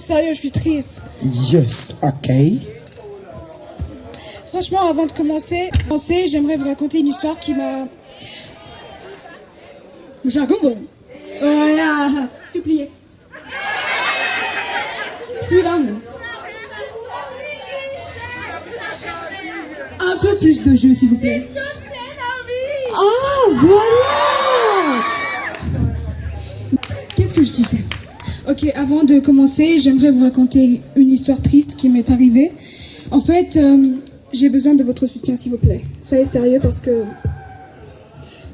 sérieux, je suis triste. Yes, ok. Franchement, avant de commencer, j'aimerais vous raconter une histoire qui m'a... Jargon bon. Voilà, supplié. Celui-là, non. Un peu plus de jeu, s'il vous plaît. Ah, voilà. Qu'est-ce que je disais? Ok, avant de commencer, j'aimerais vous raconter une histoire triste qui m'est arrivée. En fait, j'ai besoin de votre soutien, s'il vous plaît. Soyez sérieux parce que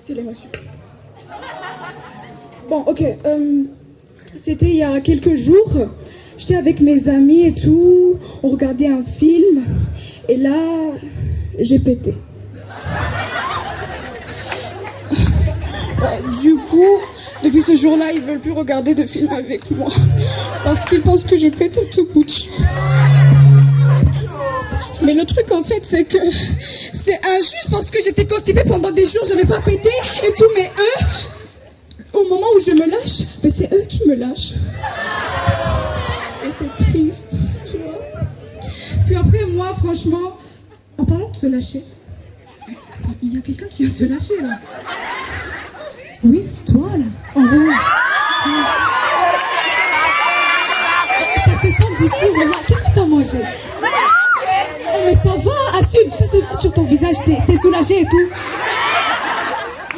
c'est l'émotion. Bon, ok. C'était il y a quelques jours. J'étais avec mes amis et tout. On regardait un film. Et là, j'ai pété. Du coup, depuis ce jour-là, ils veulent plus regarder de films avec moi. Parce qu'ils pensent que je pète tout bout de champ. Mais le truc en fait c'est que c'est injuste parce que j'étais constipée pendant des jours, j'avais pas pété et tout, mais eux, au moment où je me lâche, ben c'est eux qui me lâchent. Et c'est triste, tu vois. Puis après moi franchement, en parlant de se lâcher, il y a quelqu'un qui vient de se lâcher là. Oui, toi là, en rouge. Ça se sent d'ici, voilà. Qu'est-ce que t'as mangé? Oh, mais ça va, assume, ça se voit sur ton visage, t'es soulagé et tout.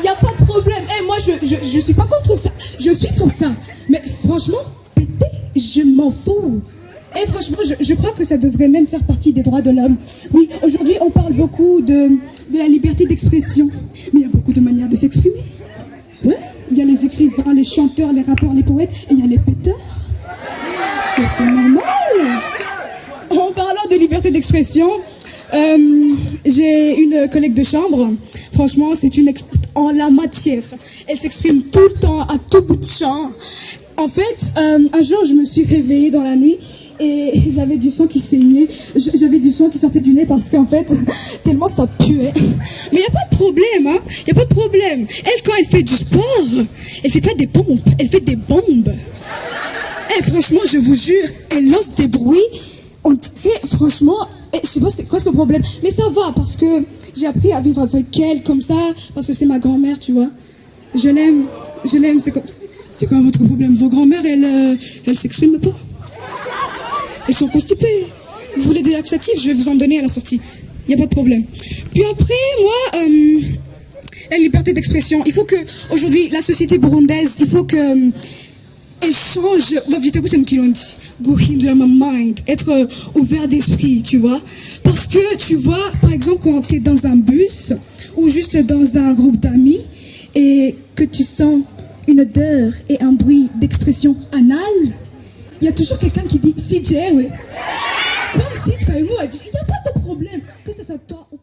Y a pas de problème. Moi, je suis pas contre ça. Je suis pour ça. Mais franchement, péter, je m'en fous. Franchement, je crois que ça devrait même faire partie des droits de l'homme. Oui, aujourd'hui, on parle beaucoup de la liberté d'expression. Mais il y a beaucoup de manières de s'exprimer. Ouais, il y a les écrivains, les chanteurs, les rappeurs, les poètes, et il y a les péteurs. Mais c'est normal. En parlant de liberté d'expression, j'ai une collègue de chambre. Franchement, c'est une en la matière. Elle s'exprime tout le temps, à tout bout de champ. En fait, un jour, je me suis réveillée dans la nuit et j'avais du sang qui saignait. J'avais du sang qui sortait du nez parce qu'en fait, tellement ça puait. Mais il n'y a pas de problème, hein. Il n'y a pas de problème. Elle, quand elle fait du sport, elle fait pas des pompes, elle fait des bombes. Franchement, je vous jure, elle lance des bruits. On dirait, franchement, je sais pas c'est quoi son problème, mais ça va parce que j'ai appris à vivre avec elle comme ça, parce que c'est ma grand-mère, tu vois. Je l'aime, c'est quoi votre problème? Vos grand-mères, elles s'expriment pas. Elles sont constipées. Vous voulez des laxatifs? Je vais vous en donner à la sortie. Il n'y a pas de problème. Puis après, moi, la liberté d'expression. Il faut que, aujourd'hui, la société burundaise, il faut que elle change. Être ouvert d'esprit, tu vois. Parce que, tu vois, par exemple, quand tu es dans un bus ou juste dans un groupe d'amis et que tu sens une odeur et un bruit d'expression anale, il y a toujours quelqu'un qui dit CJ, oui. Comme si tu as un mot à dire, il n'y a pas de problème, que ce soit toi ou